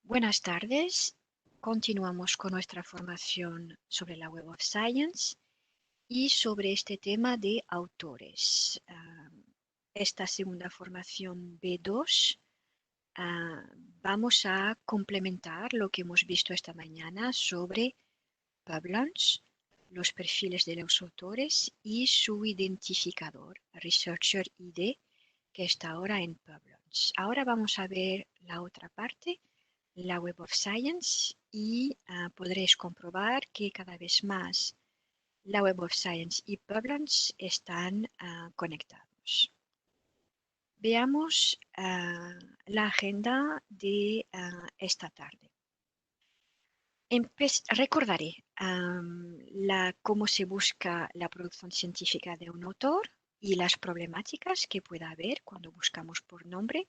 Buenas tardes. Continuamos con nuestra formación sobre la Web of Science y sobre este tema de autores. Esta segunda formación B2 vamos a complementar lo que hemos visto esta mañana sobre Publons, los perfiles de los autores y su identificador, Researcher ID, que está ahora en Publons. Ahora vamos a ver la otra parte, la Web of Science, y podréis comprobar que cada vez más la Web of Science y Publons están conectados. Veamos la agenda de esta tarde. Recordaré cómo se busca la producción científica de un autor y las problemáticas que pueda haber cuando buscamos por nombre,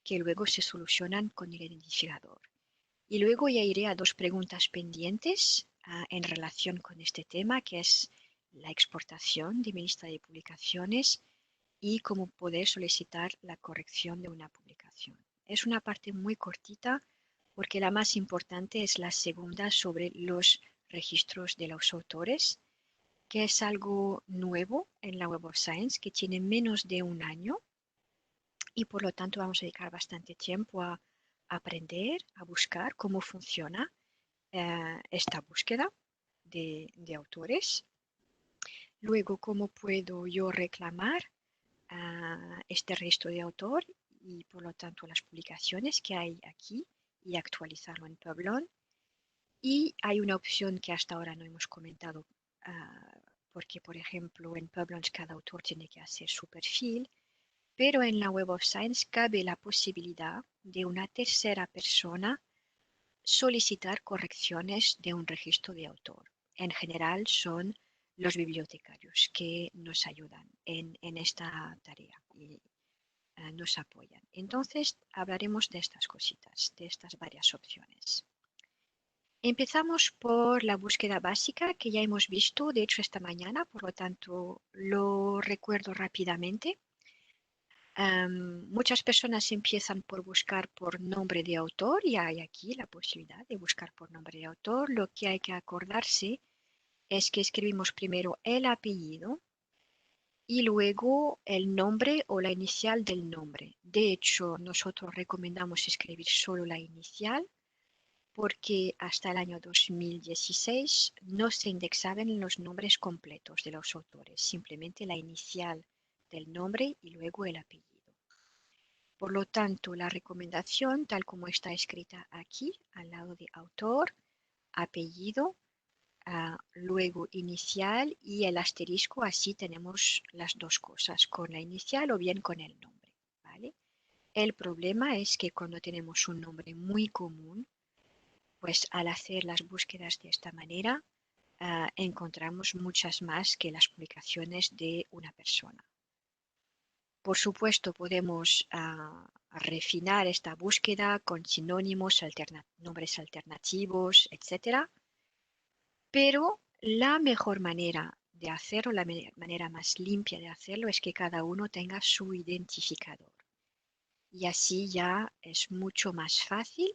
que luego se solucionan con el identificador. Y luego ya iré a dos preguntas pendientes en relación con este tema, que es la exportación de mi lista de publicaciones y cómo poder solicitar la corrección de una publicación. Es una parte muy cortita porque la más importante es la segunda sobre los registros de los autores, que es algo nuevo en la Web of Science, que tiene menos de un año y por lo tanto vamos a dedicar bastante tiempo a aprender, a buscar cómo funciona esta búsqueda de autores. Luego, cómo puedo yo reclamar este registro de autor y por lo tanto las publicaciones que hay aquí y actualizarlo en Publon. Y hay una opción que hasta ahora no hemos comentado porque, por ejemplo, en Publon cada autor tiene que hacer su perfil, pero en la Web of Science cabe la posibilidad de una tercera persona solicitar correcciones de un registro de autor. En general son los bibliotecarios que nos ayudan en esta tarea y nos apoyan. Entonces hablaremos de estas cositas, de estas varias opciones. Empezamos por la búsqueda básica que ya hemos visto, de hecho esta mañana, por lo tanto lo recuerdo rápidamente. Muchas personas empiezan por buscar por nombre de autor y hay aquí la posibilidad de buscar por nombre de autor. Lo que hay que acordarse es que escribimos primero el apellido y luego el nombre o la inicial del nombre. De hecho, nosotros recomendamos escribir solo la inicial porque hasta el año 2016 no se indexaban los nombres completos de los autores, simplemente la inicial del nombre y luego el apellido. Por lo tanto, la recomendación, tal como está escrita aquí, al lado de autor, apellido, luego inicial y el asterisco, así tenemos las dos cosas, con la inicial o bien con el nombre, ¿vale? El problema es que cuando tenemos un nombre muy común, pues al hacer las búsquedas de esta manera, encontramos muchas más que las publicaciones de una persona. Por supuesto, podemos refinar esta búsqueda con sinónimos, nombres alternativos, etc. Pero la mejor manera de hacerlo, la manera más limpia de hacerlo es que cada uno tenga su identificador. Y así ya es mucho más fácil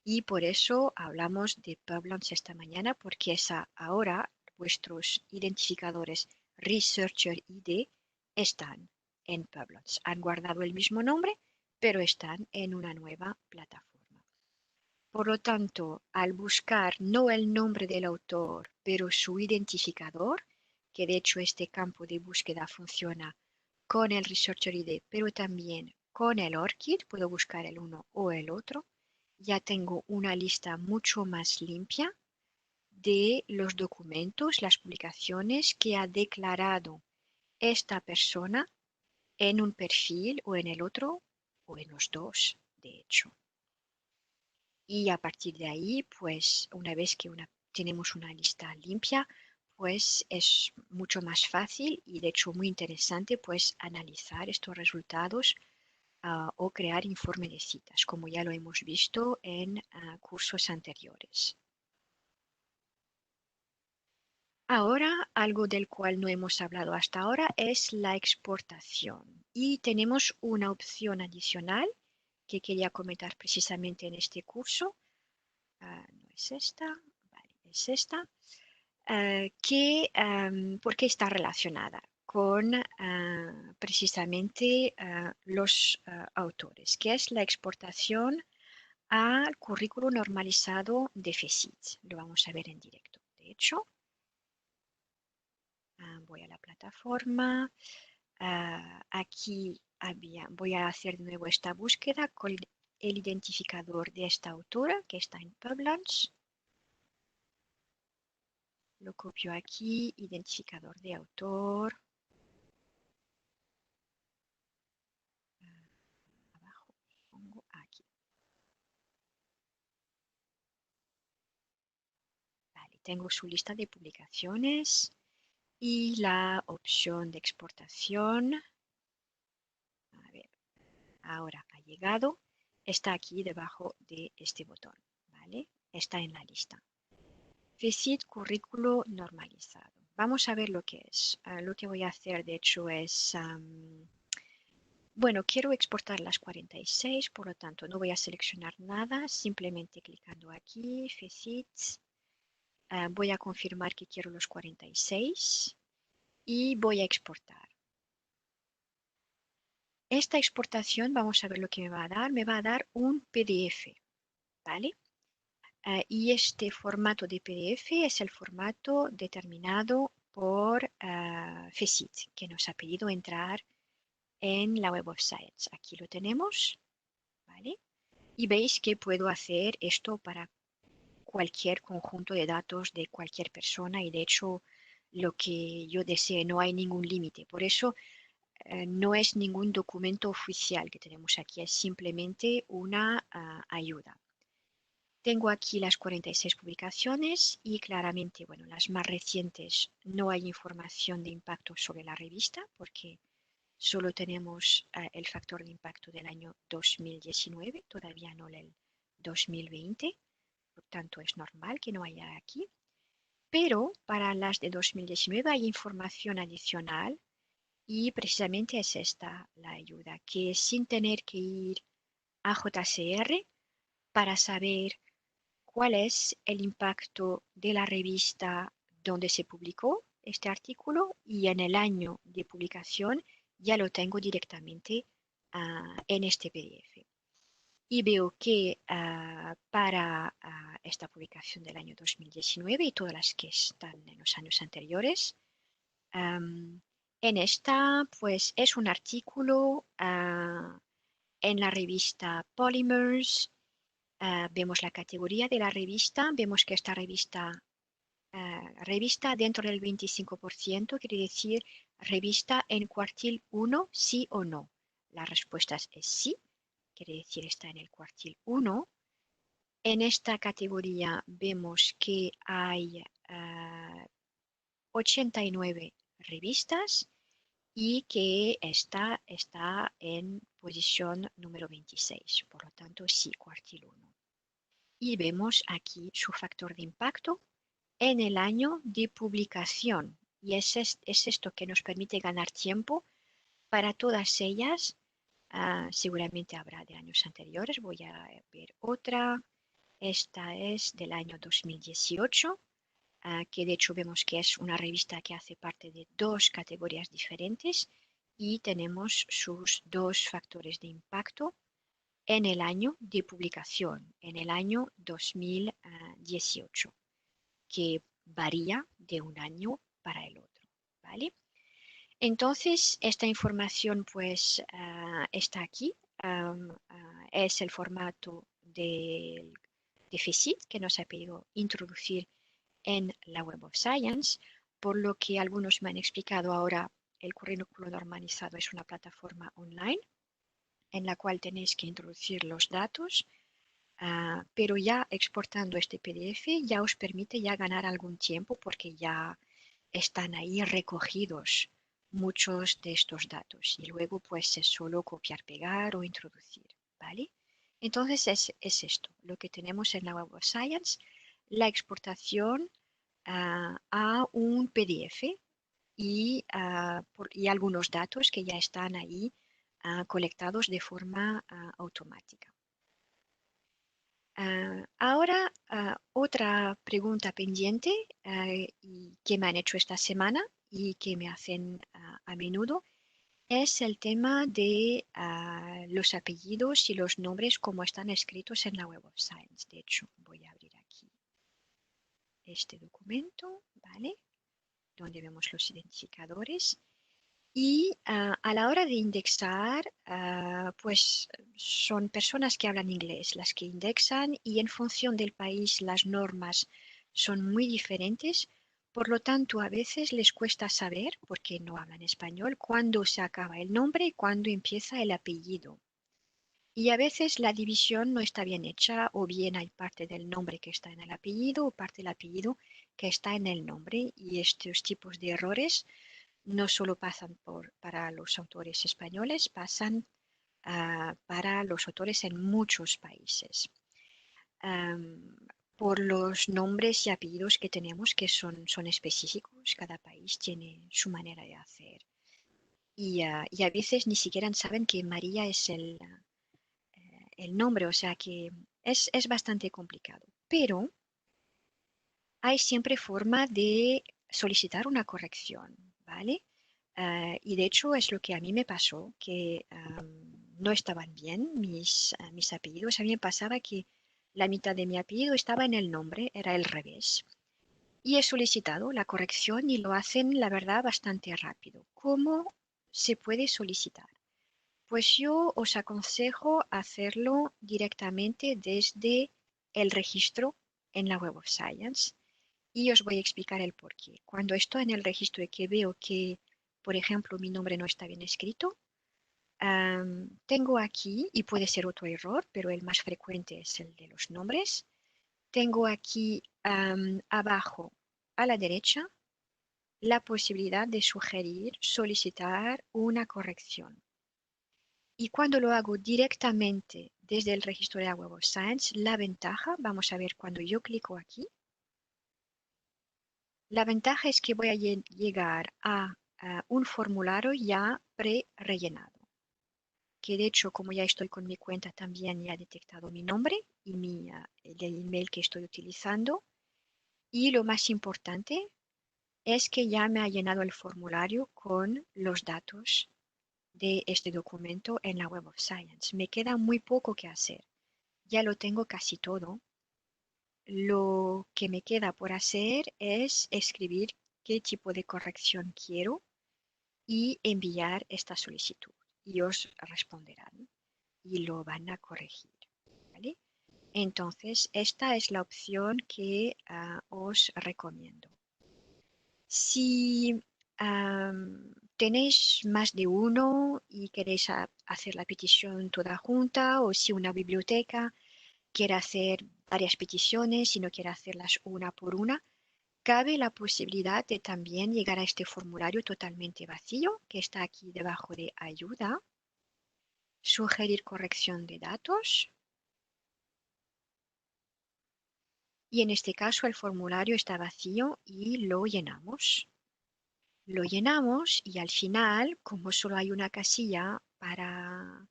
y por eso hablamos de Publons esta mañana porque ahora vuestros identificadores Researcher ID están en Publons. Han guardado el mismo nombre, pero están en una nueva plataforma. Por lo tanto, al buscar no el nombre del autor, pero su identificador, que de hecho este campo de búsqueda funciona con el Researcher ID, pero también con el ORCID, puedo buscar el uno o el otro, ya tengo una lista mucho más limpia de los documentos, las publicaciones que ha declarado esta persona en un perfil o en el otro o en los dos, de hecho. Y a partir de ahí, pues una vez que tenemos una lista limpia, pues es mucho más fácil y de hecho muy interesante pues analizar estos resultados o crear informe de citas, como ya lo hemos visto en cursos anteriores. Ahora, algo del cual no hemos hablado hasta ahora es la exportación y tenemos una opción adicional que quería comentar precisamente en este curso. No es esta, vale, es esta. Porque está relacionada con precisamente los autores, que es la exportación al currículo normalizado de FECIT. Lo vamos a ver en directo. De hecho, voy a la plataforma. Aquí voy a hacer de nuevo esta búsqueda con el identificador de esta autora que está en Publance. Lo copio aquí, identificador de autor. Abajo, pongo aquí. Vale, tengo su lista de publicaciones y la opción de exportación. A ver, ahora ha llegado. Está aquí debajo de este botón, ¿vale? Está en la lista. FECIT currículo normalizado. Vamos a ver lo que es. Lo que voy a hacer, de hecho, es... bueno, quiero exportar las 46, por lo tanto, no voy a seleccionar nada. Simplemente clicando aquí, FECIT. Voy a confirmar que quiero los 46 y voy a exportar. Esta exportación, vamos a ver lo que me va a dar. Me va a dar un PDF, ¿vale? Y este formato de PDF es el formato determinado por FECIT, que nos ha pedido entrar en la Web of Science. Aquí lo tenemos, ¿vale? Y veis que puedo hacer esto para cualquier conjunto de datos de cualquier persona y de hecho lo que yo desee, no hay ningún límite. Por eso no es ningún documento oficial que tenemos aquí, es simplemente una ayuda. Tengo aquí las 46 publicaciones y claramente, bueno, las más recientes no hay información de impacto sobre la revista porque solo tenemos el factor de impacto del año 2019, todavía no el 2020, por tanto es normal que no haya aquí. Pero para las de 2019 hay información adicional y precisamente es esta la ayuda, que sin tener que ir a JCR para saber cuál es el impacto de la revista donde se publicó este artículo y en el año de publicación ya lo tengo directamente en este PDF. Y veo que para esta publicación del año 2019 y todas las que están en los años anteriores, en esta pues es un artículo en la revista Polymers. Vemos la categoría de la revista, vemos que esta revista dentro del 25%, quiere decir revista en cuartil 1, sí o no. La respuesta es sí, quiere decir está en el cuartil 1. En esta categoría vemos que hay 89 revistas y que esta está en posición número 26, por lo tanto sí, cuartil 1. Y vemos aquí su factor de impacto en el año de publicación. Y es esto que nos permite ganar tiempo para todas ellas. Seguramente habrá de años anteriores. Voy a ver otra. Esta es del año 2018, que de hecho vemos que es una revista que hace parte de dos categorías diferentes y tenemos sus dos factores de impacto en el año de publicación, en el año 2018, que varía de un año para el otro, ¿vale? Entonces, esta información pues está aquí. Es el formato de FECIT que nos ha pedido introducir en la Web of Science, por lo que algunos me han explicado ahora el currículo normalizado es una plataforma online en la cual tenéis que introducir los datos, pero ya exportando este PDF ya os permite ya ganar algún tiempo porque ya están ahí recogidos muchos de estos datos y luego pues es solo copiar, pegar o introducir, ¿vale? Entonces es esto, lo que tenemos en la Web of Science, la exportación a un PDF y algunos datos que ya están ahí colectados de forma automática. Ahora, otra pregunta pendiente y que me han hecho esta semana y que me hacen a menudo es el tema de los apellidos y los nombres como están escritos en la Web of Science. De hecho, voy a abrir aquí este documento, ¿vale? Donde vemos los identificadores. Y a la hora de indexar, pues son personas que hablan inglés las que indexan y en función del país las normas son muy diferentes. Por lo tanto, a veces les cuesta saber, porque no hablan español, cuándo se acaba el nombre y cuándo empieza el apellido. Y a veces la división no está bien hecha o bien hay parte del nombre que está en el apellido o parte del apellido que está en el nombre. Y estos tipos de errores no solo pasan para los autores españoles, pasan para los autores en muchos países. Por los nombres y apellidos que tenemos que son específicos, cada país tiene su manera de hacer. Y a veces ni siquiera saben que María es el nombre, o sea que es bastante complicado. Pero hay siempre forma de solicitar una corrección, ¿vale? Y de hecho es lo que a mí me pasó, que no estaban bien mis apellidos. A mí me pasaba que la mitad de mi apellido estaba en el nombre, era el revés. Y he solicitado la corrección y lo hacen, la verdad, bastante rápido. ¿Cómo se puede solicitar? Pues yo os aconsejo hacerlo directamente desde el registro en la Web of Science. Y os voy a explicar el porqué. Cuando estoy en el registro y que veo que, por ejemplo, mi nombre no está bien escrito, tengo aquí, y puede ser otro error, pero el más frecuente es el de los nombres, tengo aquí abajo a la derecha la posibilidad de sugerir, solicitar una corrección. Y cuando lo hago directamente desde el registro de la Web of Science, la ventaja, vamos a ver cuando yo clico aquí, la ventaja es que voy a llegar a un formulario ya pre-rellenado, que de hecho, como ya estoy con mi cuenta, también ya ha detectado mi nombre y el email que estoy utilizando. Y lo más importante es que ya me ha llenado el formulario con los datos de este documento en la Web of Science. Me queda muy poco que hacer. Ya lo tengo casi todo. Lo que me queda por hacer es escribir qué tipo de corrección quiero y enviar esta solicitud. Y os responderán y lo van a corregir, ¿vale? Entonces, esta es la opción que os recomiendo. Si tenéis más de uno y queréis hacer la petición toda junta, o si una biblioteca quiere hacer varias peticiones y no quiere hacerlas una por una, cabe la posibilidad de también llegar a este formulario totalmente vacío que está aquí debajo de ayuda, sugerir corrección de datos y en este caso el formulario está vacío y lo llenamos. Lo llenamos y al final, como solo hay una casilla para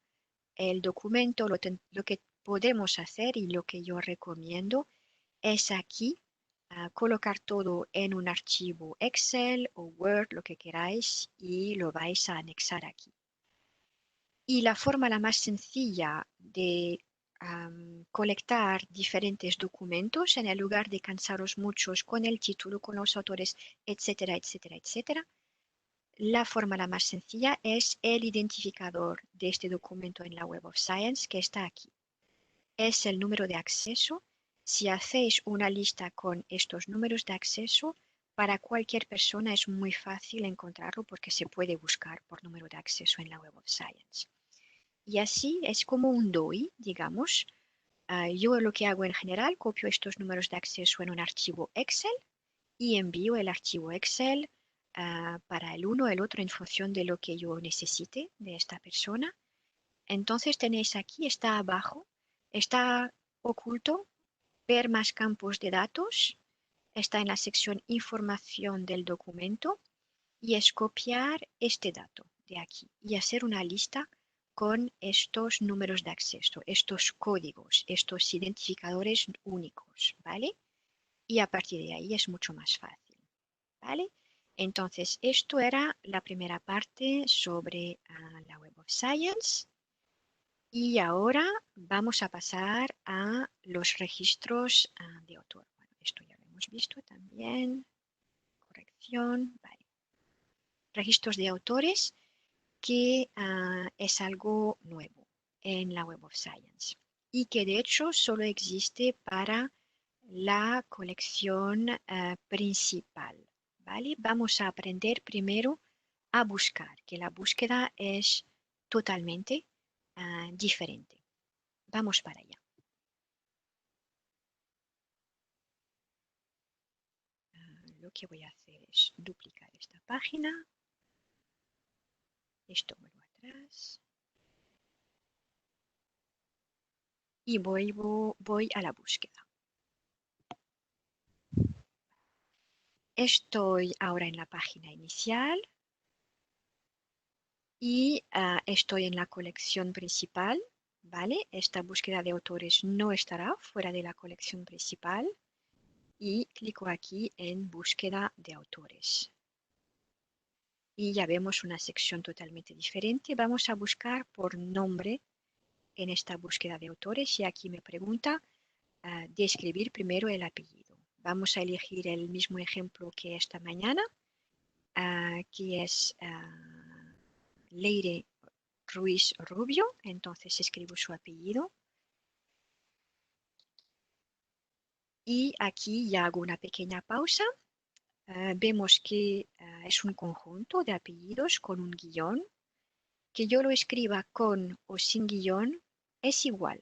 el documento, lo que podemos hacer y lo que yo recomiendo es aquí colocar todo en un archivo Excel o Word, lo que queráis, y lo vais a anexar aquí. Y la forma la más sencilla de colectar diferentes documentos en el lugar de cansaros muchos con el título, con los autores, etcétera, etcétera, etcétera. La forma la más sencilla es el identificador de este documento en la Web of Science que está aquí. Es el número de acceso. Si hacéis una lista con estos números de acceso, para cualquier persona es muy fácil encontrarlo porque se puede buscar por número de acceso en la Web of Science. Y así es como un DOI, digamos. Yo lo que hago en general, copio estos números de acceso en un archivo Excel y envío el archivo Excel para el uno o el otro en función de lo que yo necesite de esta persona. Entonces tenéis aquí, está abajo, está oculto, ver más campos de datos, está en la sección información del documento y es copiar este dato de aquí y hacer una lista con estos números de acceso, estos códigos, estos identificadores únicos, ¿vale? Y a partir de ahí es mucho más fácil, ¿vale? Entonces, esto era la primera parte sobre la Web of Science. Y ahora vamos a pasar a los registros de autor. Bueno, esto ya lo hemos visto también. Corrección. Vale. Registros de autores, que es algo nuevo en la Web of Science y que de hecho solo existe para la colección principal. ¿Vale? Vamos a aprender primero a buscar, que la búsqueda es totalmente diferente. Vamos para allá. Lo que voy a hacer es duplicar esta página. Esto vuelvo atrás. Y voy a la búsqueda. Estoy ahora en la página inicial y estoy en la colección principal, ¿vale? Esta búsqueda de autores no estará fuera de la colección principal y clico aquí en búsqueda de autores. Y ya vemos una sección totalmente diferente. Vamos a buscar por nombre en esta búsqueda de autores y aquí me pregunta de escribir primero el apellido. Vamos a elegir el mismo ejemplo que esta mañana, que es Leire Ruiz Rubio. Entonces escribo su apellido. Y aquí ya hago una pequeña pausa. Vemos que es un conjunto de apellidos con un guión. Que yo lo escriba con o sin guión es igual.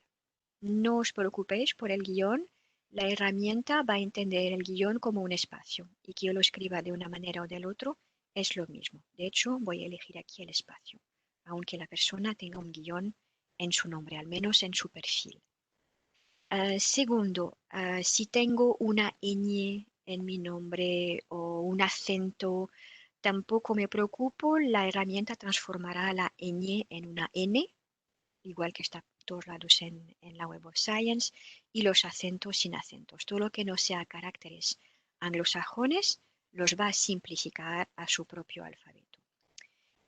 No os preocupéis por el guión. La herramienta va a entender el guión como un espacio y que yo lo escriba de una manera o del otro es lo mismo. De hecho, voy a elegir aquí el espacio, aunque la persona tenga un guión en su nombre, al menos en su perfil. Segundo, si tengo una ñ en mi nombre o un acento, tampoco me preocupo. La herramienta transformará la ñ en una n, igual que está todos lados en la Web of Science, y los acentos sin acentos. Todo lo que no sea caracteres anglosajones los va a simplificar a su propio alfabeto.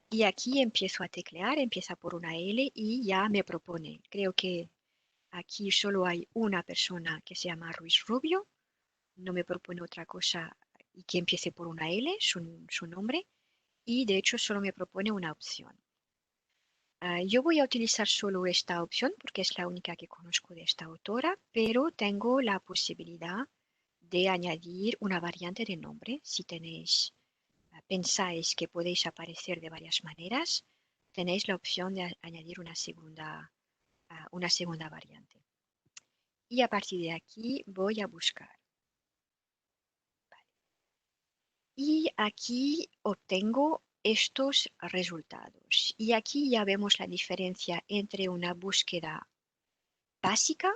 Y aquí empiezo a teclear, empieza por una L y ya me propone. Creo que aquí solo hay una persona que se llama Ruiz Rubio, no me propone otra cosa y que empiece por una L, su nombre, y de hecho solo me propone una opción. Yo voy a utilizar solo esta opción porque es la única que conozco de esta autora, pero tengo la posibilidad de añadir una variante de nombre. Si tenéis, pensáis que podéis aparecer de varias maneras, tenéis la opción de añadir una segunda variante. Y a partir de aquí voy a buscar. Vale. Y aquí obtengo estos resultados. Y aquí ya vemos la diferencia entre una búsqueda básica,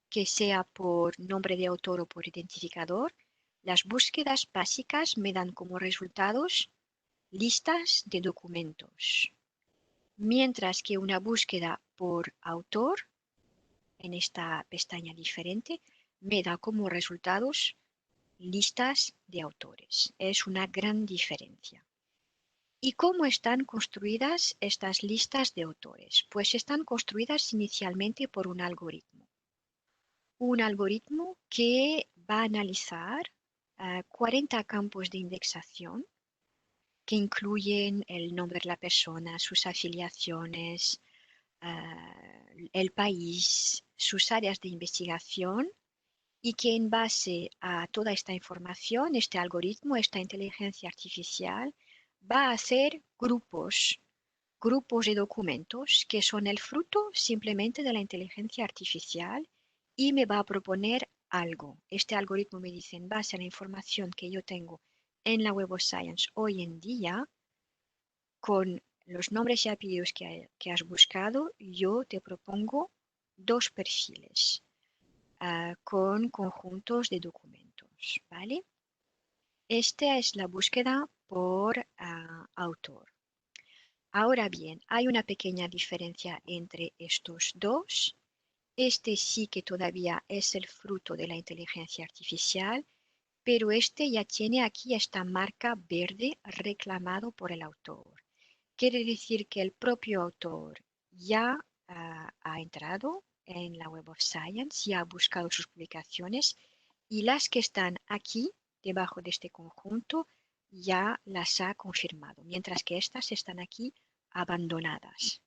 que sea por nombre de autor o por identificador. Las búsquedas básicas me dan como resultados listas de documentos, mientras que una búsqueda por autor, en esta pestaña diferente, me da como resultados listas de autores. Es una gran diferencia. ¿Y cómo están construidas estas listas de autores? Pues están construidas inicialmente por un algoritmo. Un algoritmo que va a analizar 40 campos de indexación que incluyen el nombre de la persona, sus afiliaciones, el país, sus áreas de investigación, y que en base a toda esta información, este algoritmo, esta inteligencia artificial, va a hacer grupos de documentos que son el fruto simplemente de la inteligencia artificial y me va a proponer algo. Este algoritmo me dice, en base a la información que yo tengo en la Web of Science hoy en día, con los nombres y apellidos que has buscado, yo te propongo dos perfiles con conjuntos de documentos, ¿vale? Esta es la búsqueda por autor. Ahora bien, hay una pequeña diferencia entre estos dos. Este sí que todavía es el fruto de la inteligencia artificial, pero este ya tiene aquí esta marca verde reclamado por el autor. Quiere decir que el propio autor ya ha entrado en la Web of Science, ya ha buscado sus publicaciones y las que están aquí, debajo de este conjunto, ya las ha confirmado, mientras que estas están aquí abandonadas.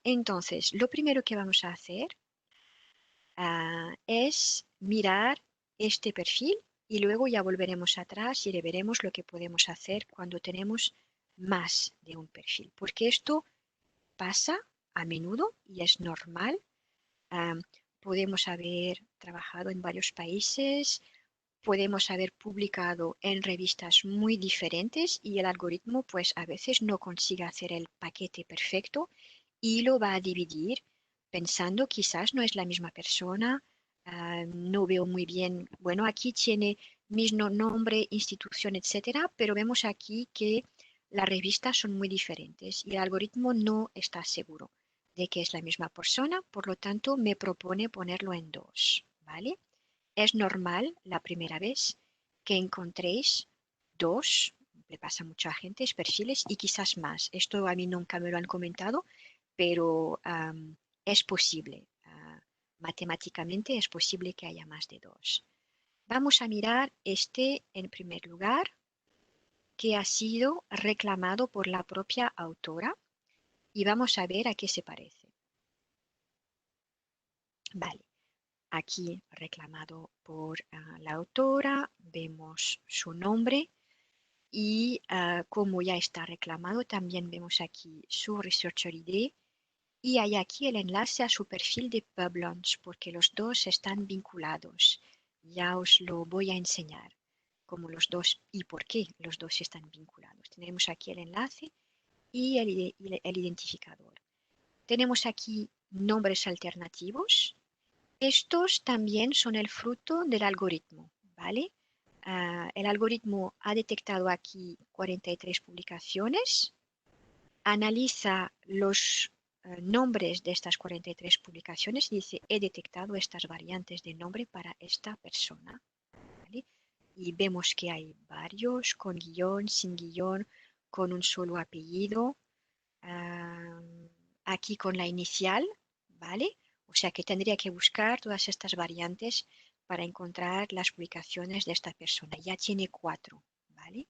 Entonces, lo primero que vamos a hacer es mirar este perfil y luego ya volveremos atrás y veremos lo que podemos hacer cuando tenemos más de un perfil, porque esto pasa a menudo y es normal. Ah, Podemos haber trabajado en varios países, podemos haber publicado en revistas muy diferentes y el algoritmo pues a veces no consigue hacer el paquete perfecto y lo va a dividir pensando quizás no es la misma persona. No veo muy bien, bueno, aquí tiene mismo nombre, institución, etcétera, pero vemos aquí que las revistas son muy diferentes y el algoritmo no está seguro de que es la misma persona, por lo tanto me propone ponerlo en dos, ¿vale? Es normal la primera vez que encontréis dos, le pasa a mucha gente, perfiles y quizás más. Esto a mí nunca me lo han comentado, pero es posible. Matemáticamente es posible que haya más de dos. Vamos a mirar este en primer lugar, que ha sido reclamado por la propia autora y vamos a ver a qué se parece. Vale. Aquí reclamado por la autora, vemos su nombre y como ya está reclamado, también vemos aquí su Researcher ID y hay aquí el enlace a su perfil de PubLaunch porque los dos están vinculados. Ya os lo voy a enseñar como los dos y por qué los dos están vinculados. Tenemos aquí el enlace y el identificador. Tenemos aquí nombres alternativos. Estos también son el fruto del algoritmo, ¿vale? El algoritmo ha detectado aquí 43 publicaciones, analiza los nombres de estas 43 publicaciones y dice, he detectado estas variantes de nombre para esta persona, ¿vale? Y vemos que hay varios con guión, sin guión, con un solo apellido, ah, aquí con la inicial, ¿vale? O sea que tendría que buscar todas estas variantes para encontrar las publicaciones de esta persona. Ya tiene 4, ¿vale?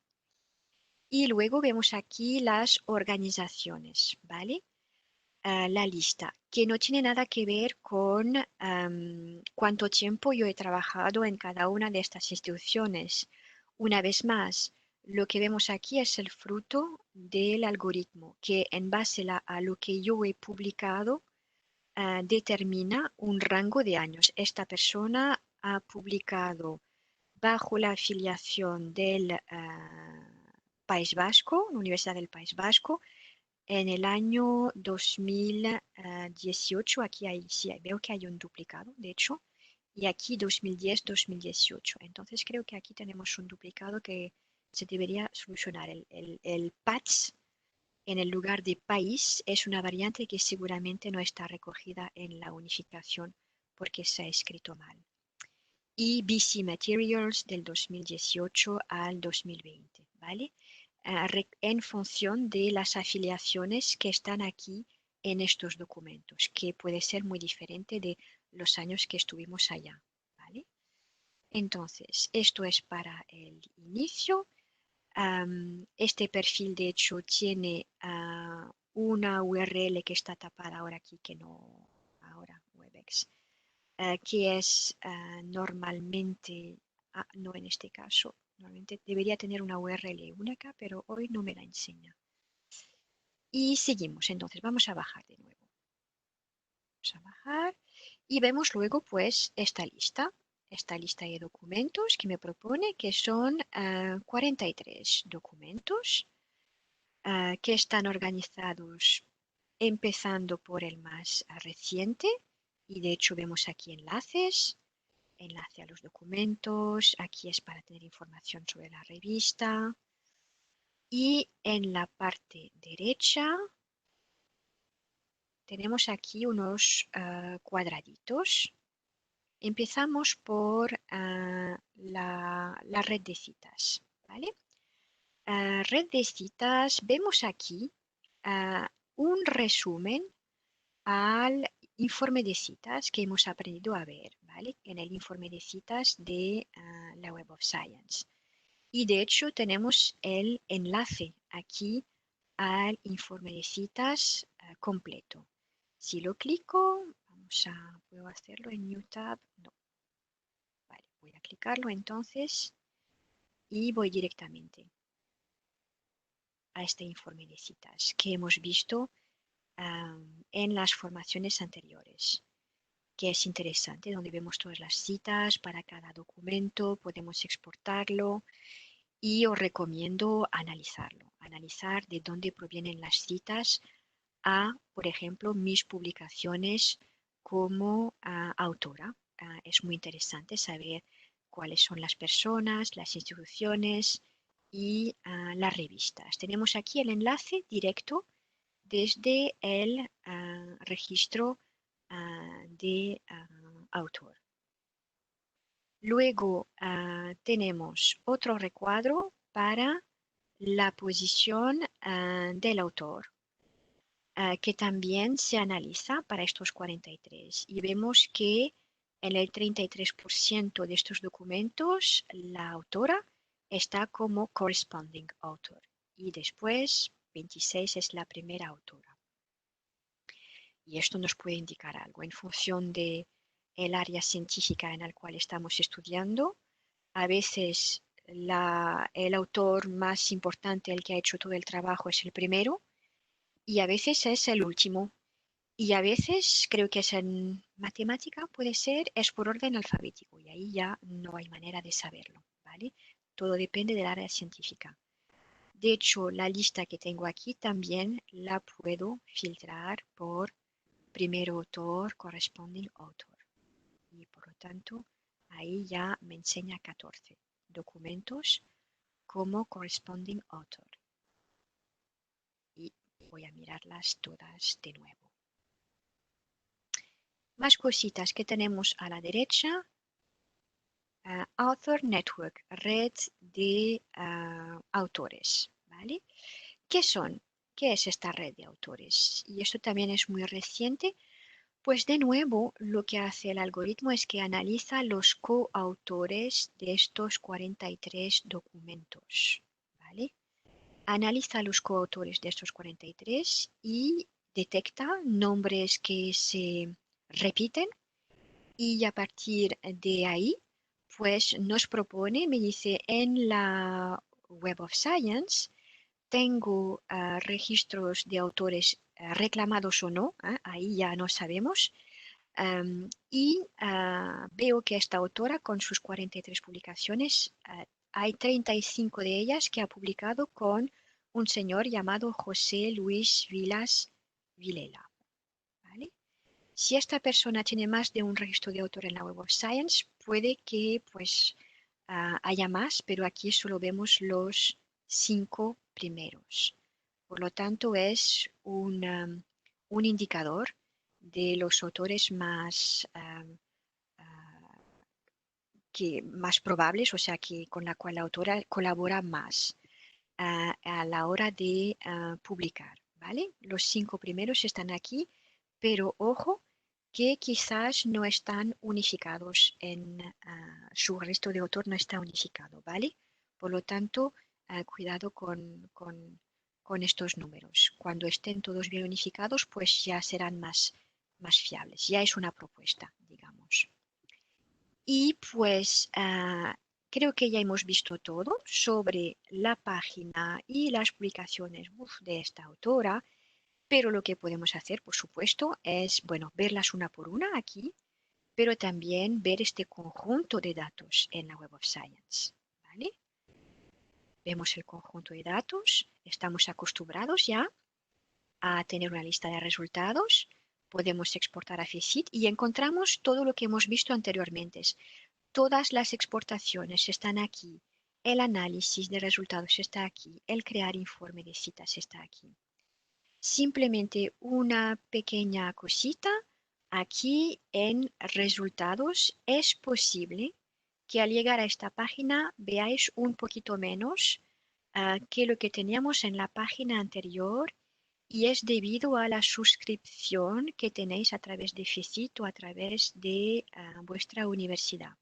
Y luego vemos aquí las organizaciones, ¿vale? La lista, que no tiene nada que ver con cuánto tiempo yo he trabajado en cada una de estas instituciones. Una vez más, lo que vemos aquí es el fruto del algoritmo, que en base a lo que yo he publicado, determina un rango de años. Esta persona ha publicado bajo la afiliación del País Vasco, la Universidad del País Vasco, en el año 2018, aquí sí, veo que hay un duplicado, de hecho, y aquí 2010-2018. Entonces creo que aquí tenemos un duplicado que se debería solucionar. El PATS en el lugar de país es una variante que seguramente no está recogida en la unificación porque se ha escrito mal. Y BC Materials del 2018 al 2020, ¿vale? En función de las afiliaciones que están aquí en estos documentos, que puede ser muy diferente de los años que estuvimos allá, ¿vale? Entonces, esto es para el inicio. Este perfil, de hecho, tiene una URL que está tapada ahora aquí, que no, ahora, Webex, que es normalmente, no en este caso, normalmente debería tener una URL única, pero hoy no me la enseña. Y seguimos, entonces vamos a bajar de nuevo. Vamos a bajar y vemos luego pues esta lista de documentos que me propone, que son 43 documentos que están organizados empezando por el más reciente y de hecho vemos aquí enlace a los documentos, aquí es para tener información sobre la revista, Y en la parte derecha tenemos aquí unos cuadraditos. Empezamos por la red de citas, ¿vale? Red de citas, vemos aquí un resumen al informe de citas que hemos aprendido a ver, ¿vale? En el informe de citas de la Web of Science. Y de hecho tenemos el enlace aquí al informe de citas completo. Si lo clico, ¿puedo hacerlo en New Tab? No. Vale, voy a clicarlo entonces y voy directamente a este informe de citas que hemos visto en las formaciones anteriores, que es interesante, donde vemos todas las citas para cada documento, podemos exportarlo y os recomiendo analizarlo, analizar de dónde provienen las citas a, por ejemplo, mis publicaciones como autora. Es muy interesante saber cuáles son las personas, las instituciones y las revistas. Tenemos aquí el enlace directo desde el registro de autor. Luego tenemos otro recuadro para la posición del autor, que también se analiza para estos 43. Y vemos que en el 33% de estos documentos la autora está como corresponding author y después 26 es la primera autora. Y esto nos puede indicar algo en función de el área científica en la cual estamos estudiando. A veces el autor más importante, el que ha hecho todo el trabajo, es el primero y a veces es el último. Y a veces creo que es en matemática, puede ser, es por orden alfabético y ahí ya no hay manera de saberlo, ¿vale? Todo depende del área científica. De hecho, la lista que tengo aquí también la puedo filtrar por primer autor, corresponding author. Y por lo tanto, ahí ya me enseña 14 documentos como corresponding author. Y voy a mirarlas todas de nuevo. Más cositas que tenemos a la derecha. Author Network, red de autores, ¿vale? ¿Qué son? ¿Qué es esta red de autores? Y esto también es muy reciente. Pues de nuevo, lo que hace el algoritmo es que analiza los coautores de estos 43 documentos, ¿vale? Analiza los coautores de estos 43 y detecta nombres que se repiten y a partir de ahí, pues nos propone, me dice, en la Web of Science tengo registros de autores reclamados o no, ahí ya no sabemos, y veo que esta autora con sus 43 publicaciones, hay 35 de ellas que ha publicado con un señor llamado José Luis Vilas Vilela. ¿Vale? Si esta persona tiene más de un registro de autor en la Web of Science, puede que pues haya más, pero aquí solo vemos los 5 primeros. Por lo tanto, es un indicador de los autores más probables, o sea, que con la cual la autora colabora más a la hora de publicar, ¿vale? Los 5 primeros están aquí, pero ojo que quizás no están unificados su registro de autor no está unificado, ¿vale? Por lo tanto, cuidado con estos números. Cuando estén todos bien unificados, pues ya serán más fiables. Ya es una propuesta, digamos. Y pues creo que ya hemos visto todo sobre la página y las publicaciones de esta autora, pero lo que podemos hacer, por supuesto, es, bueno, verlas una por una aquí, pero también ver este conjunto de datos en la Web of Science, ¿vale? Vemos el conjunto de datos, estamos acostumbrados ya a tener una lista de resultados, podemos exportar a FECIT y encontramos todo lo que hemos visto anteriormente. Todas las exportaciones están aquí el análisis de resultados está aquí, el crear informe de citas está aquí. Simplemente una pequeña cosita. Aquí en resultados es posible que al llegar a esta página veáis un poquito menos que lo que teníamos en la página anterior y es debido a la suscripción que tenéis a través de FECIT o a través de vuestra universidad.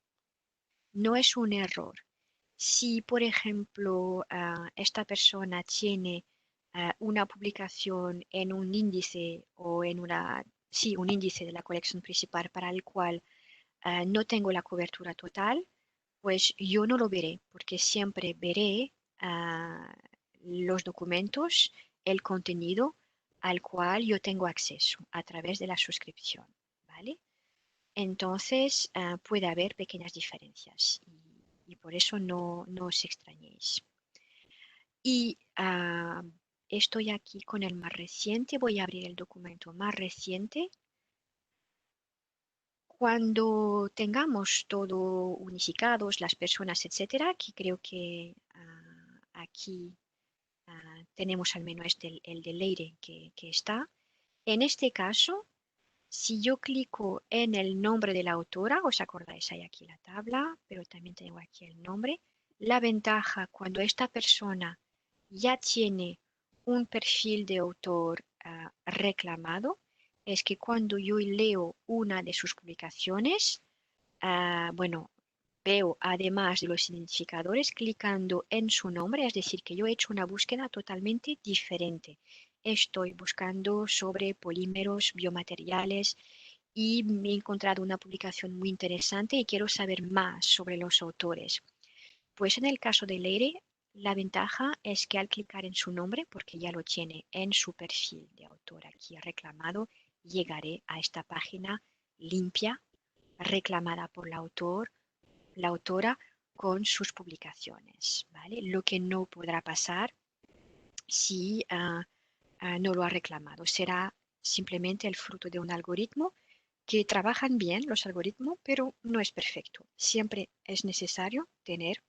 No es un error. Si, por ejemplo, esta persona tiene una publicación en un índice o en un índice de la colección principal para el cual no tengo la cobertura total, pues yo no lo veré, porque siempre veré los documentos, el contenido al cual yo tengo acceso a través de la suscripción, ¿vale? Entonces puede haber pequeñas diferencias y por eso no os extrañéis. Y estoy aquí con el más reciente, voy a abrir el documento más reciente. Cuando tengamos todo unificados, las personas, etcétera, que creo que aquí tenemos al menos el de Leire que está. En este caso, si yo clico en el nombre de la autora, os acordáis, hay aquí la tabla, pero también tengo aquí el nombre. La ventaja cuando esta persona ya tiene un perfil de autor reclamado es que cuando yo leo una de sus publicaciones, bueno, veo además de los identificadores clicando en su nombre, es decir, que yo he hecho una búsqueda totalmente diferente. Estoy buscando sobre polímeros, biomateriales y me he encontrado una publicación muy interesante y quiero saber más sobre los autores. Pues en el caso de Leire, la ventaja es que al clicar en su nombre, porque ya lo tiene en su perfil de autor aquí reclamado, llegaré a esta página limpia, reclamada por la autora con sus publicaciones, ¿vale? Lo que no podrá pasar si no lo ha reclamado. Será simplemente el fruto de un algoritmo que trabajan bien los algoritmos, pero no es perfecto. Siempre es necesario tener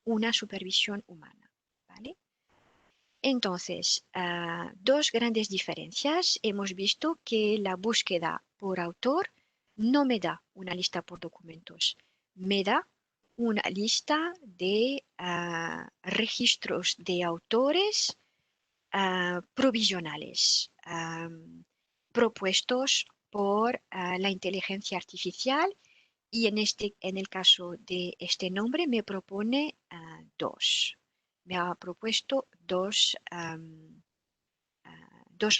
una supervisión humana, ¿vale? Entonces, dos grandes diferencias. Hemos visto que la búsqueda por autor no me da una lista por documentos, me da una lista de registros de autores provisionales propuestos por la inteligencia artificial y en el caso de este nombre me propone dos. Me ha propuesto dos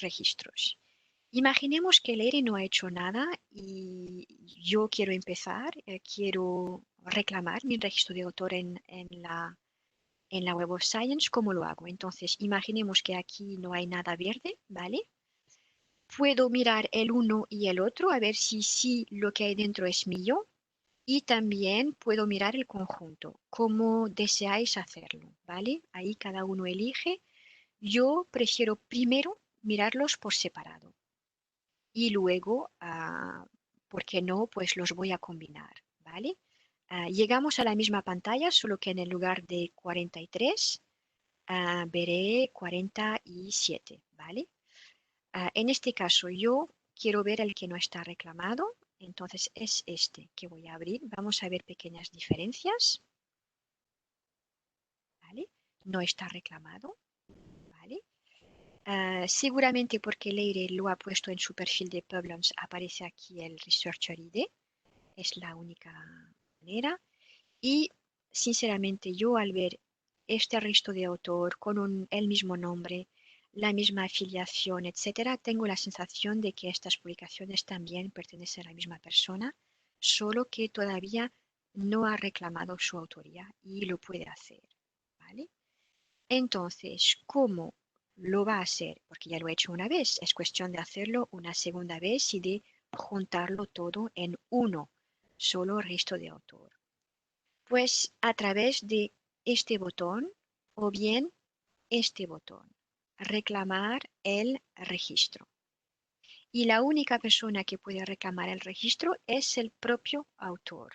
registros. Imaginemos que el ERE no ha hecho nada y yo quiero empezar, quiero reclamar mi registro de autor en la Web of Science. ¿Cómo lo hago? Entonces, imaginemos que aquí no hay nada verde, ¿vale? Puedo mirar el uno y el otro a ver si lo que hay dentro es mío y también puedo mirar el conjunto, como deseáis hacerlo, ¿vale? Ahí cada uno elige. Yo prefiero primero mirarlos por separado y luego, ¿por qué no? Pues los voy a combinar, ¿vale? Llegamos a la misma pantalla, solo que en el lugar de 43 veré 47, ¿vale? En este caso yo quiero ver el que no está reclamado, entonces es este que voy a abrir. Vamos a ver pequeñas diferencias, ¿vale? No está reclamado, ¿vale? Seguramente porque Leire lo ha puesto en su perfil de Publons, aparece aquí el Researcher ID, es la única manera. Y sinceramente yo al ver este registro de autor con el mismo nombre, la misma afiliación, etcétera, tengo la sensación de que estas publicaciones también pertenecen a la misma persona, solo que todavía no ha reclamado su autoría y lo puede hacer, ¿vale? Entonces, ¿cómo lo va a hacer? Porque ya lo he hecho una vez, es cuestión de hacerlo una segunda vez y de juntarlo todo en uno solo registro de autor. Pues a través de este botón o bien este botón, reclamar el registro. Y la única persona que puede reclamar el registro es el propio autor.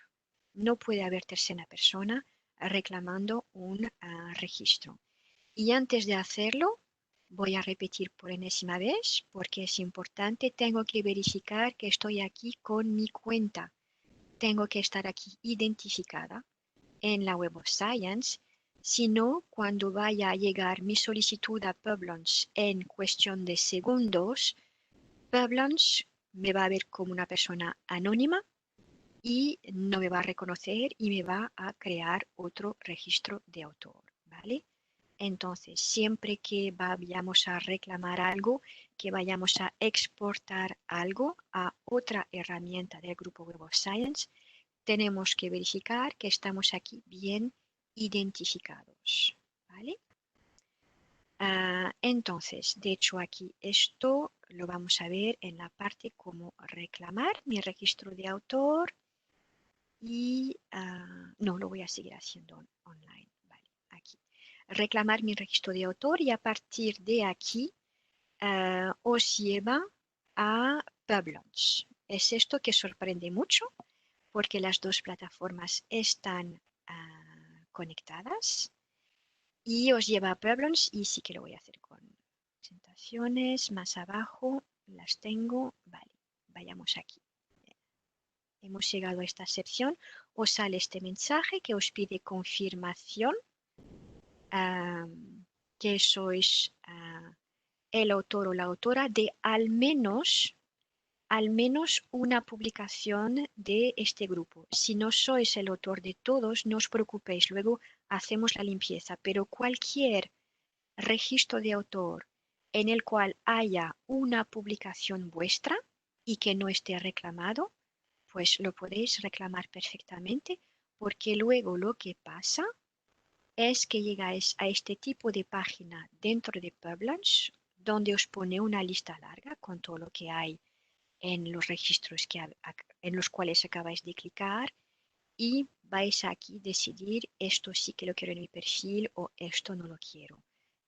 No puede haber tercera persona reclamando un registro. Y antes de hacerlo, voy a repetir por enésima vez porque es importante. Tengo que verificar que estoy aquí con mi cuenta. Tengo que estar aquí identificada en la Web of Science. Si no, cuando vaya a llegar mi solicitud a Publons en cuestión de segundos, Publons me va a ver como una persona anónima y no me va a reconocer y me va a crear otro registro de autor, ¿vale? Entonces, siempre que vayamos a reclamar algo, que vayamos a exportar algo a otra herramienta del grupo Web of Science, tenemos que verificar que estamos aquí bien identificados, ¿vale? Entonces, de hecho aquí esto lo vamos a ver en la parte como reclamar mi registro de autor y no, lo voy a seguir haciendo online, ¿vale? Aquí. Reclamar mi registro de autor y a partir de aquí os lleva a Publons. Es esto que sorprende mucho porque las dos plataformas están conectadas y os lleva a Publons y sí que lo voy a hacer con presentaciones. Más abajo las tengo. Vale, vayamos aquí. Hemos llegado a esta sección. Os sale este mensaje que os pide confirmación que sois el autor o la autora de al menos una publicación de este grupo. Si no sois el autor de todos, no os preocupéis, luego hacemos la limpieza, pero cualquier registro de autor en el cual haya una publicación vuestra y que no esté reclamado, pues lo podéis reclamar perfectamente, porque luego lo que pasa es que llegáis a este tipo de página dentro de Publons, donde os pone una lista larga con todo lo que hay en los registros en los cuales acabáis de clicar y vais aquí a decidir esto sí que lo quiero en mi perfil o esto no lo quiero.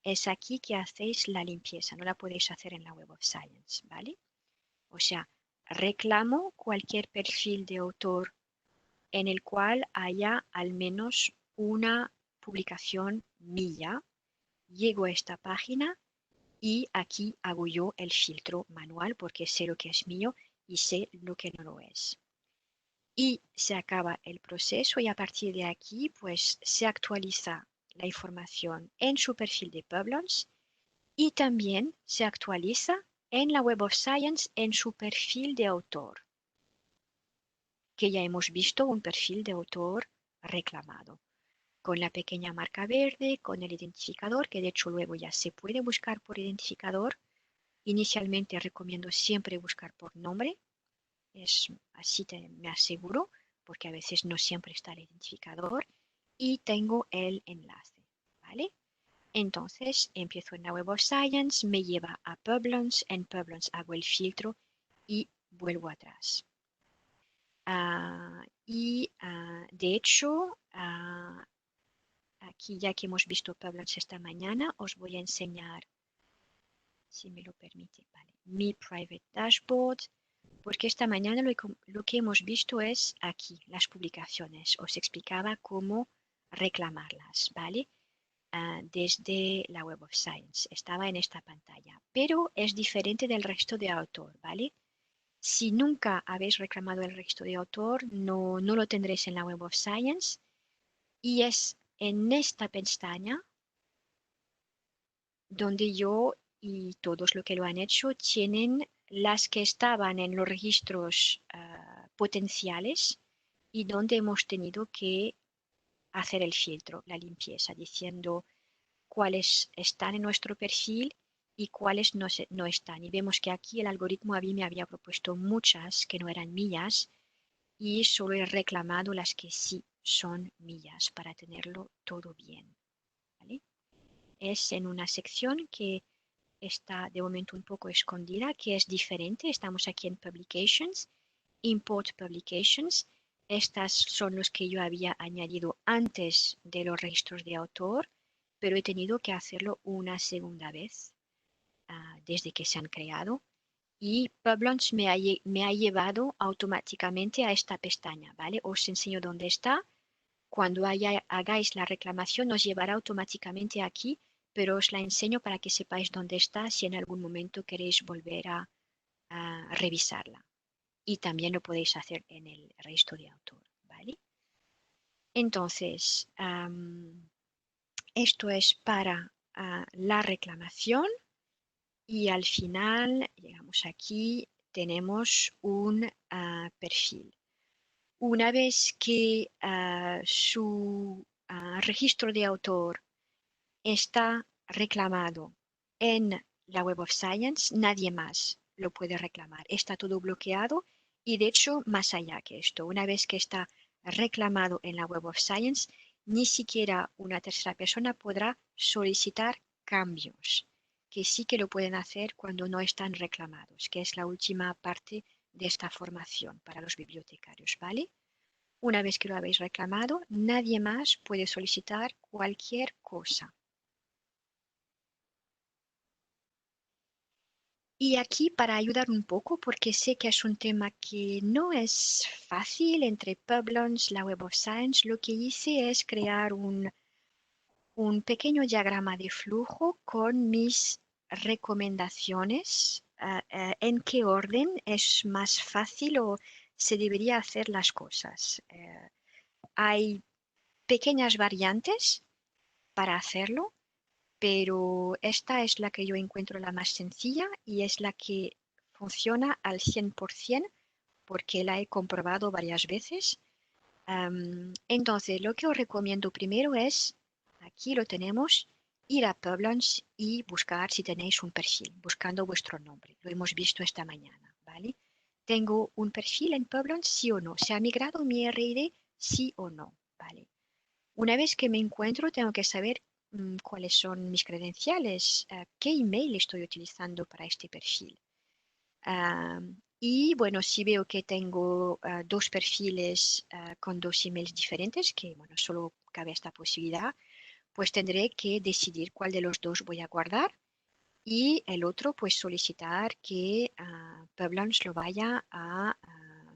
Es aquí que hacéis la limpieza, no la podéis hacer en la Web of Science, ¿vale? O sea, reclamo cualquier perfil de autor en el cual haya al menos una publicación mía. Llego a esta página y aquí hago yo el filtro manual porque sé lo que es mío y sé lo que no lo es. Y se acaba el proceso y a partir de aquí pues se actualiza la información en su perfil de Publons y también se actualiza en la Web of Science en su perfil de autor, que ya hemos visto un perfil de autor reclamado, con la pequeña marca verde, con el identificador, que de hecho luego ya se puede buscar por identificador. Inicialmente recomiendo siempre buscar por nombre, así me aseguro, porque a veces no siempre está el identificador, y tengo el enlace, ¿vale? Entonces empiezo en la Web of Science, me lleva a Publons, en Publons hago el filtro y vuelvo atrás. De hecho, aquí ya que hemos visto Publons esta mañana, os voy a enseñar, si me lo permite, vale, mi Private Dashboard, porque esta mañana lo que hemos visto es aquí, las publicaciones. Os explicaba cómo reclamarlas, ¿vale? Desde la Web of Science. Estaba en esta pantalla, pero es diferente del registro de autor, ¿vale? Si nunca habéis reclamado el registro de autor, no lo tendréis en la Web of Science y es en esta pestaña donde yo y todos los que lo han hecho tienen las que estaban en los registros potenciales y donde hemos tenido que hacer el filtro, la limpieza, diciendo cuáles están en nuestro perfil y cuáles no están. Y vemos que aquí el algoritmo a mí me había propuesto muchas que no eran mías y solo he reclamado las que sí son mías para tenerlo todo bien, ¿vale? Es en una sección que está de momento un poco escondida, que es diferente. Estamos aquí en Publications, Import Publications. Estas son los que yo había añadido antes de los registros de autor, pero he tenido que hacerlo una segunda vez desde que se han creado. Y Publons me ha llevado automáticamente a esta pestaña, ¿vale? Os enseño dónde está. Cuando hagáis la reclamación os llevará automáticamente aquí, pero os la enseño para que sepáis dónde está si en algún momento queréis volver a revisarla. Y también lo podéis hacer en el registro de autor, ¿vale? Entonces, esto es para la reclamación y al final, llegamos aquí, tenemos un perfil. Una vez que su registro de autor está reclamado en la Web of Science, nadie más lo puede reclamar. Está todo bloqueado y de hecho, más allá que esto, una vez que está reclamado en la Web of Science, ni siquiera una tercera persona podrá solicitar cambios, que sí que lo pueden hacer cuando no están reclamados, que es la última parte de esta formación para los bibliotecarios, ¿vale? Una vez que lo habéis reclamado, nadie más puede solicitar cualquier cosa. Y aquí para ayudar un poco, porque sé que es un tema que no es fácil entre Publons, la Web of Science, lo que hice es crear un pequeño diagrama de flujo con mis recomendaciones, en qué orden es más fácil o se debería hacer las cosas. Hay pequeñas variantes para hacerlo, pero esta es la que yo encuentro la más sencilla y es la que funciona al 100% porque la he comprobado varias veces. Entonces, lo que os recomiendo primero es, aquí lo tenemos, ir a Publons y buscar si tenéis un perfil, buscando vuestro nombre. Lo hemos visto esta mañana, ¿vale? ¿Tengo un perfil en Publons, sí o no? ¿Se ha migrado mi RID, sí o no? ¿Vale? Una vez que me encuentro, tengo que saber cuáles son mis credenciales, qué email estoy utilizando para este perfil. Y bueno, si veo que tengo dos perfiles con dos emails diferentes, que bueno, solo cabe esta posibilidad, pues tendré que decidir cuál de los dos voy a guardar y el otro pues solicitar que Publons lo vaya a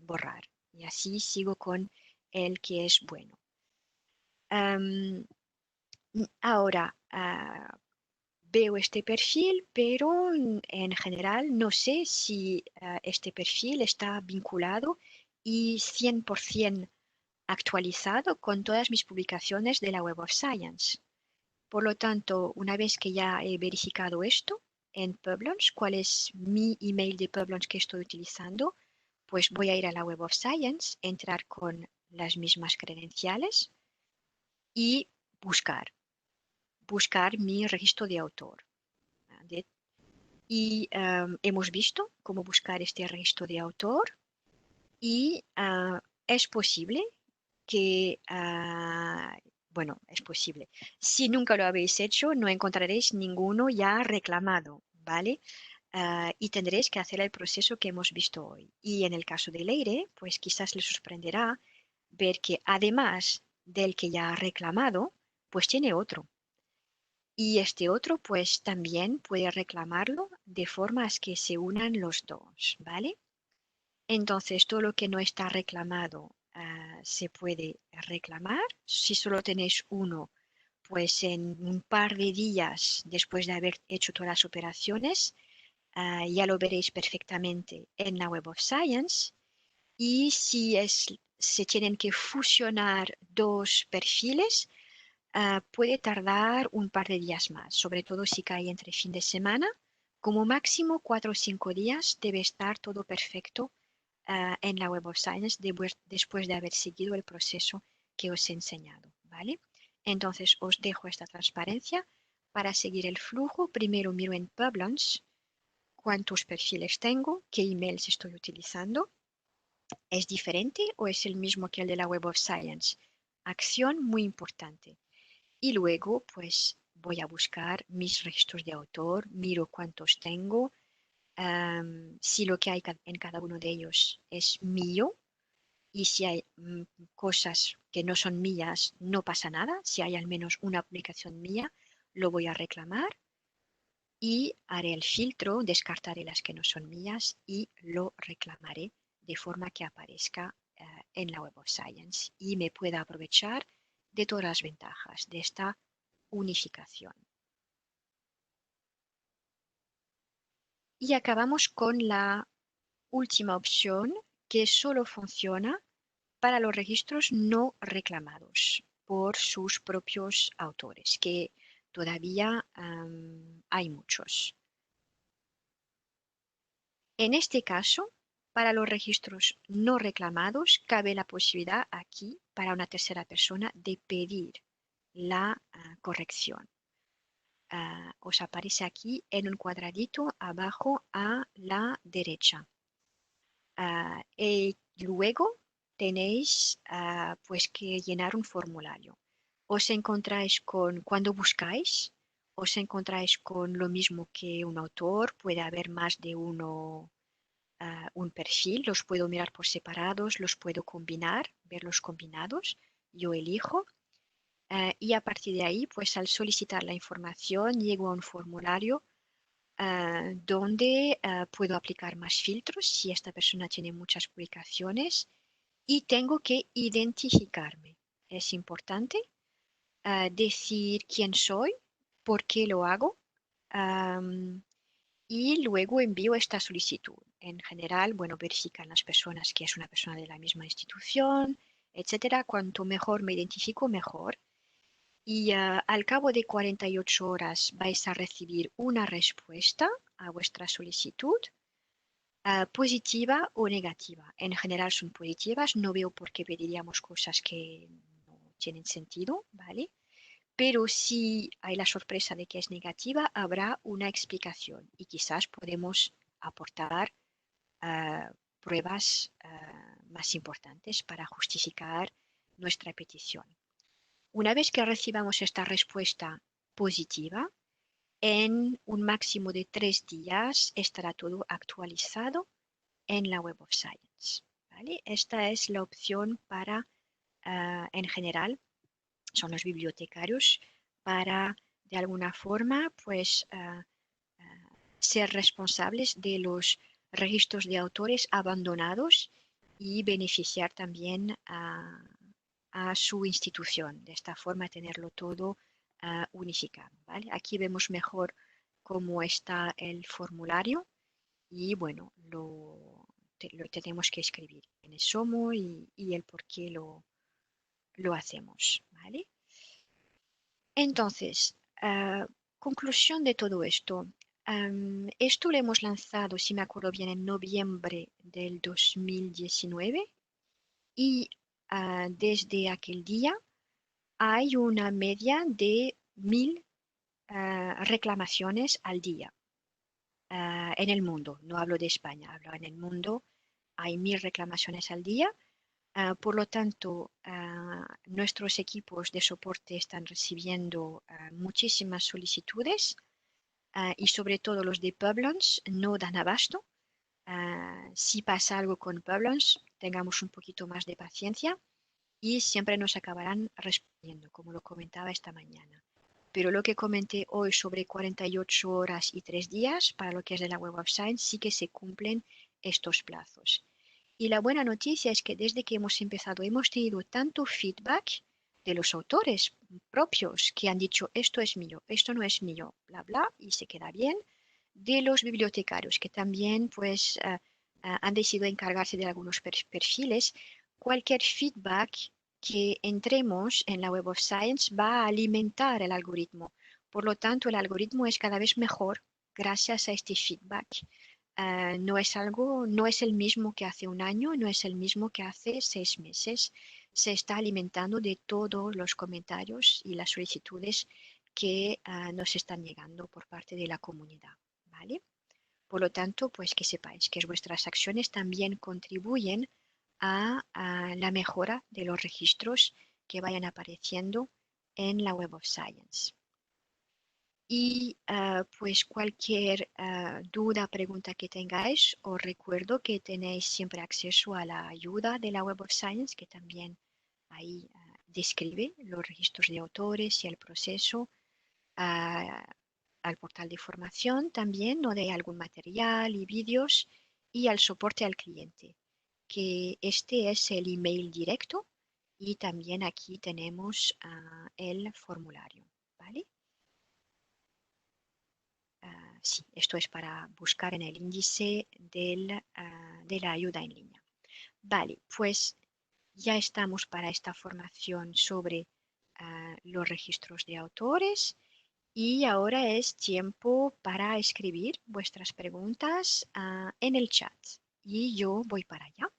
borrar. Y así sigo con el que es bueno. Ahora, veo este perfil, pero en general no sé si este perfil está vinculado y 100% actualizado con todas mis publicaciones de la Web of Science. Por lo tanto, una vez que ya he verificado esto en Publons, cuál es mi email de Publons que estoy utilizando, pues voy a ir a la Web of Science, entrar con las mismas credenciales y buscar mi registro de autor. Y hemos visto cómo buscar este registro de autor y es posible que, bueno, es posible. Si nunca lo habéis hecho, no encontraréis ninguno ya reclamado, ¿vale? Y tendréis que hacer el proceso que hemos visto hoy. Y en el caso de Leire, pues quizás les sorprenderá ver que además del que ya ha reclamado, pues tiene otro. Y este otro pues también puede reclamarlo de formas que se unan los dos, ¿vale? Entonces todo lo que no está reclamado se puede reclamar. Si solo tenéis uno, pues en un par de días después de haber hecho todas las operaciones, ya lo veréis perfectamente en la Web of Science. Y si se tienen que fusionar dos perfiles, puede tardar un par de días más, sobre todo si cae entre fin de semana. Como máximo 4 o 5 días debe estar todo perfecto en la Web of Science después de haber seguido el proceso que os he enseñado, ¿vale? Entonces os dejo esta transparencia para seguir el flujo. Primero miro en Publons cuántos perfiles tengo, qué emails estoy utilizando. ¿Es diferente o es el mismo que el de la Web of Science? Acción muy importante. Y luego, pues voy a buscar mis registros de autor, miro cuántos tengo, si lo que hay en cada uno de ellos es mío y si hay cosas que no son mías, no pasa nada. Si hay al menos una publicación mía, lo voy a reclamar y haré el filtro, descartaré las que no son mías y lo reclamaré de forma que aparezca en la Web of Science y me pueda aprovechar de todas las ventajas de esta unificación. Y acabamos con la última opción, que solo funciona para los registros no reclamados por sus propios autores, que todavía hay muchos. En este caso, para los registros no reclamados, cabe la posibilidad aquí para una tercera persona de pedir la corrección. Os aparece aquí en un cuadradito abajo a la derecha. Y luego tenéis pues que llenar un formulario. Os encontráis con, cuando buscáis, os encontráis con lo mismo que un autor, puede haber más de uno, un perfil, los puedo mirar por separados, los puedo combinar, verlos combinados, yo elijo. Y a partir de ahí, pues al solicitar la información, llego a un formulario donde puedo aplicar más filtros si esta persona tiene muchas publicaciones y tengo que identificarme. Es importante decir quién soy, por qué lo hago y luego envío esta solicitud. En general, bueno, verifican las personas que es una persona de la misma institución, etcétera. Cuanto mejor me identifico, mejor. Y al cabo de 48 horas vais a recibir una respuesta a vuestra solicitud, positiva o negativa. En general son positivas, no veo por qué pediríamos cosas que no tienen sentido, ¿vale? Pero si hay la sorpresa de que es negativa, habrá una explicación y quizás podemos aportar pruebas más importantes para justificar nuestra petición. Una vez que recibamos esta respuesta positiva, en un máximo de 3 días estará todo actualizado en la Web of Science, ¿vale? Esta es la opción para, en general, son los bibliotecarios para, de alguna forma, pues, ser responsables de los registros de autores abandonados y beneficiar también a su institución. De esta forma, tenerlo todo unificado, ¿vale? Aquí vemos mejor cómo está el formulario y, bueno, lo tenemos que escribir quiénes somos y el por qué lo hacemos, ¿vale? Entonces, conclusión de todo esto. Esto lo hemos lanzado, si me acuerdo bien, en noviembre del 2019 y desde aquel día hay una media de 1000 reclamaciones al día en el mundo. No hablo de España, hablo en el mundo. Hay 1000 reclamaciones al día. Por lo tanto, nuestros equipos de soporte están recibiendo muchísimas solicitudes y sobre todo los de Publons no dan abasto. Si pasa algo con Publons, tengamos un poquito más de paciencia y siempre nos acabarán respondiendo, como lo comentaba esta mañana. Pero lo que comenté hoy sobre 48 horas y 3 días para lo que es de la Web of Science sí que se cumplen estos plazos. Y la buena noticia es que desde que hemos empezado hemos tenido tanto feedback de los autores propios que han dicho esto es mío, esto no es mío, bla, bla, y se queda bien, de los bibliotecarios que también pues han decidido encargarse de algunos perfiles. Cualquier feedback que entremos en la Web of Science va a alimentar el algoritmo. Por lo tanto, el algoritmo es cada vez mejor gracias a este feedback. No es algo, no es el mismo que hace un año, no es el mismo que hace 6 meses. Se está alimentando de todos los comentarios y las solicitudes que nos están llegando por parte de la comunidad, ¿vale? Por lo tanto, pues que sepáis que vuestras acciones también contribuyen a la mejora de los registros que vayan apareciendo en la Web of Science. Y pues cualquier duda, pregunta que tengáis, os recuerdo que tenéis siempre acceso a la ayuda de la Web of Science, que también ahí describe los registros de autores y el proceso, al portal de formación también, donde hay algún material y vídeos, y al soporte al cliente, que este es el email directo y también aquí tenemos el formulario, ¿vale? Sí, esto es para buscar en el índice de la ayuda en línea. Vale, pues ya estamos para esta formación sobre los registros de autores y ahora es tiempo para escribir vuestras preguntas en el chat y yo voy para allá.